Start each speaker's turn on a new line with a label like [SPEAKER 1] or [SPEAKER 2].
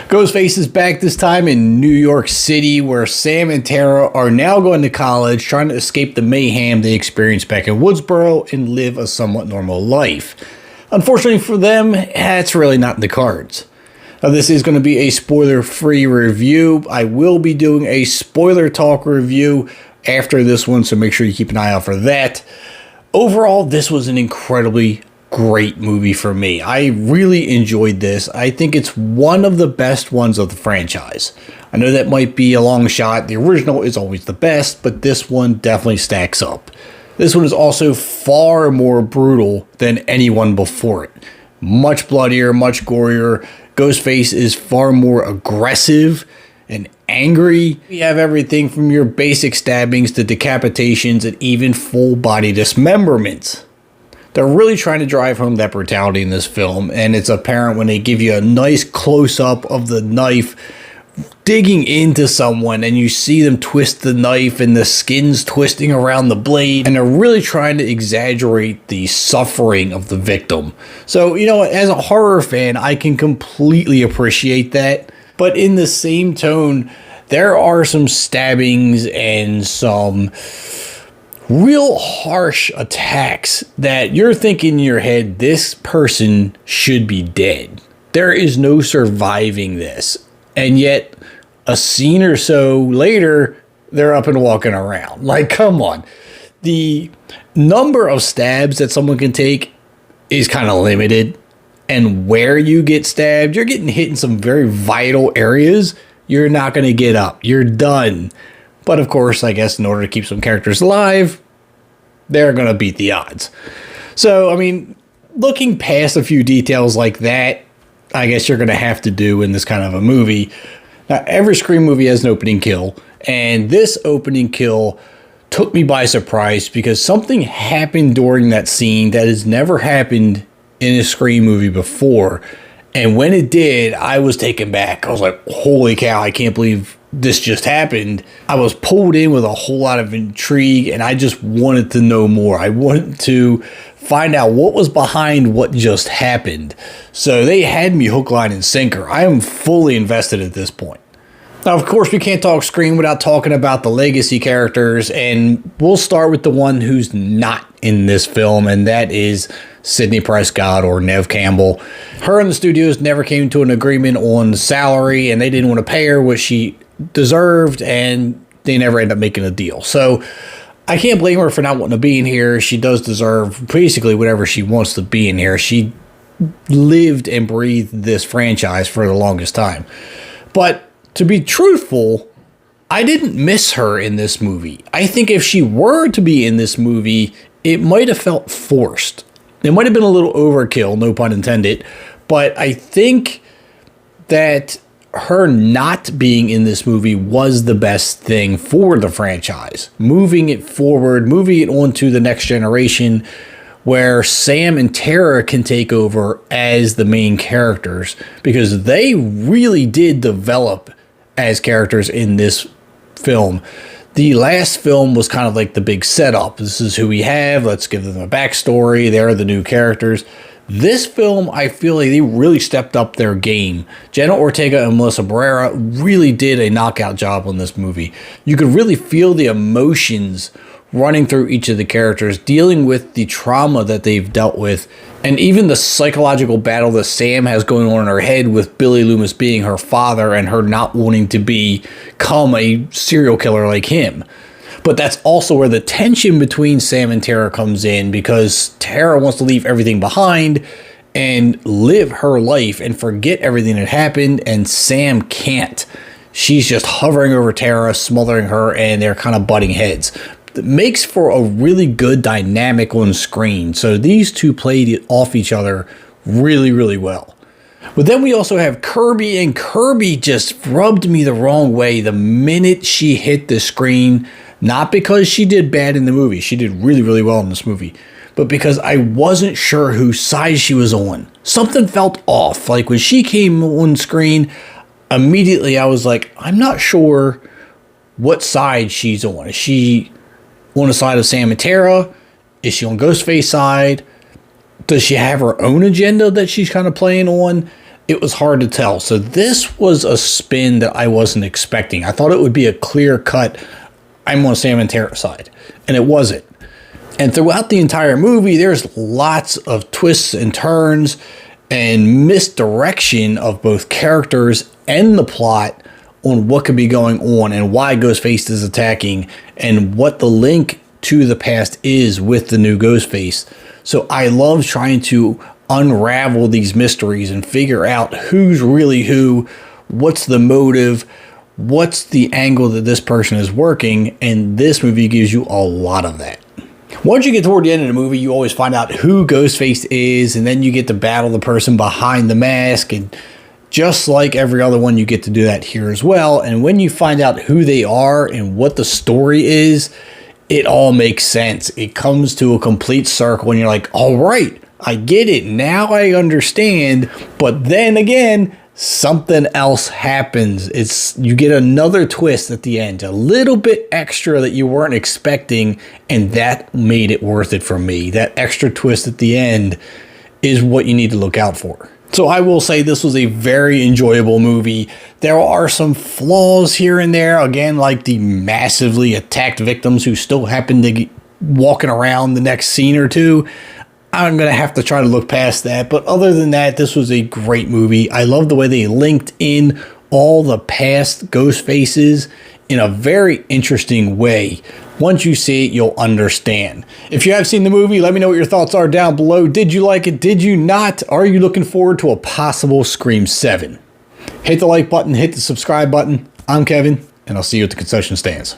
[SPEAKER 1] Ghostface is back this time in New York City, where Sam and Tara are now going to college, trying to escape the mayhem they experienced back in Woodsboro and live a somewhat normal life. Unfortunately for them, that's really not in the cards. Now, this is going to be a spoiler-free review. I will be doing a spoiler talk review after this one, so make sure you keep an eye out for that. Overall, this was an incredibly great movie for me. I really enjoyed this. I think it's one of the best ones of the franchise. I know that might be a long shot. The original is always the best, but this one definitely stacks up. This one is also far more brutal than anyone before it. Much bloodier, much gorier. Ghostface is far more aggressive and angry. You have everything from your basic stabbings to decapitations and even full body dismemberments. They're really trying to drive home that brutality in this film, and it's apparent when they give you a nice close-up of the knife digging into someone and you see them twist the knife and the skin's twisting around the blade, and they're really trying to exaggerate the suffering of the victim. So, you know, as a horror fan, I can completely appreciate that, but in the same tone, there are some stabbings and some real harsh attacks that you're thinking in your head, this person should be dead. There is no surviving this. And yet, a scene or so later, they're up and walking around. Like, come on. The number of stabs that someone can take is kind of limited. And where you get stabbed, you're getting hit in some very vital areas. You're not going to get up. You're done. But of course, I guess in order to keep some characters alive, they're going to beat the odds. So, I mean, looking past a few details like that, I guess you're going to have to do in this kind of a movie. Now, every Scream movie has an opening kill, and this opening kill took me by surprise because something happened during that scene that has never happened in a Scream movie before. And when it did, I was taken back. I was like, holy cow, I can't believe this just happened. I was pulled in with a whole lot of intrigue, and I just wanted to know more. I wanted to find out what was behind what just happened. So they had me hook, line, and sinker. I am fully invested at this point. Now, of course, we can't talk Scream without talking about the legacy characters, and we'll start with the one who's not in this film, and that is Sidney Prescott, or Neve Campbell. Her and the studios never came to an agreement on salary, and they didn't want to pay her what she deserved, and they never ended up making a deal. So I can't blame her for not wanting to be in here. She does deserve basically whatever she wants to be in here. She lived and breathed this franchise for the longest time. But to be truthful, I didn't miss her in this movie. I think if she were to be in this movie, it might have felt forced. It might have been a little overkill, no pun intended, but I think that her not being in this movie was the best thing for the franchise. Moving it forward, moving it on to the next generation, where Sam and Tara can take over as the main characters, because they really did develop as characters in this film. The last film was kind of like the big setup. This is who we have. Let's give them a backstory. They're the new characters. This film, I feel like they really stepped up their game. Jenna Ortega and Melissa Barrera really did a knockout job on this movie. You could really feel the emotions running through each of the characters, dealing with the trauma that they've dealt with, and even the psychological battle that Sam has going on in her head with Billy Loomis being her father and her not wanting to become a serial killer like him. But that's also where the tension between Sam and Tara comes in, because Tara wants to leave everything behind and live her life and forget everything that happened, and Sam can't. She's just hovering over Tara, smothering her, and they're kind of butting heads. It makes for a really good dynamic on screen. So these two played off each other really, really well. But then we also have Kirby, and Kirby just rubbed me the wrong way the minute she hit the screen. Not because she did bad in the movie. She did really, really well in this movie. But because I wasn't sure whose side she was on. Something felt off. Like when she came on screen, immediately I was like, I'm not sure what side she's on. Is she on the side of Sam and Tara? Is she on Ghostface's side? Does she have her own agenda that she's kind of playing on? it was hard to tell. So this was a spin that I wasn't expecting. I thought it would be a clear cut, I'm on Sam and Tara's side, and it wasn't. And throughout the entire movie, there's lots of twists and turns and misdirection of both characters and the plot on what could be going on and why Ghostface is attacking and what the link to the past is with the new Ghostface. So I love trying to unravel these mysteries and figure out who's really who, what's the motive, what's the angle that this person is working, and this movie gives you a lot of that. Once you get toward the end of the movie, you always find out who Ghostface is, and then you get to battle the person behind the mask, and just like every other one, you get to do that here as well. And when you find out who they are and what the story is, it all makes sense. It comes to a complete circle, and you're like, all right, I get it. Now I understand. But then again, something else happens. You get another twist at the end, a little bit extra that you weren't expecting, and that made it worth it for me. That extra twist at the end is what you need to look out for. So I will say this was a very enjoyable movie. There are some flaws here and there, again, like the massively attacked victims who still happen to be walking around the next scene or two. I'm going to have to try to look past that. But other than that, this was a great movie. I love the way they linked in all the past Ghostfaces in a very interesting way. Once you see it, you'll understand. If you have seen the movie, let me know what your thoughts are down below. Did you like it? Did you not? Are you looking forward to a possible Scream 7? Hit the like button, hit the subscribe button. I'm Kevin, and I'll see you at the concession stands.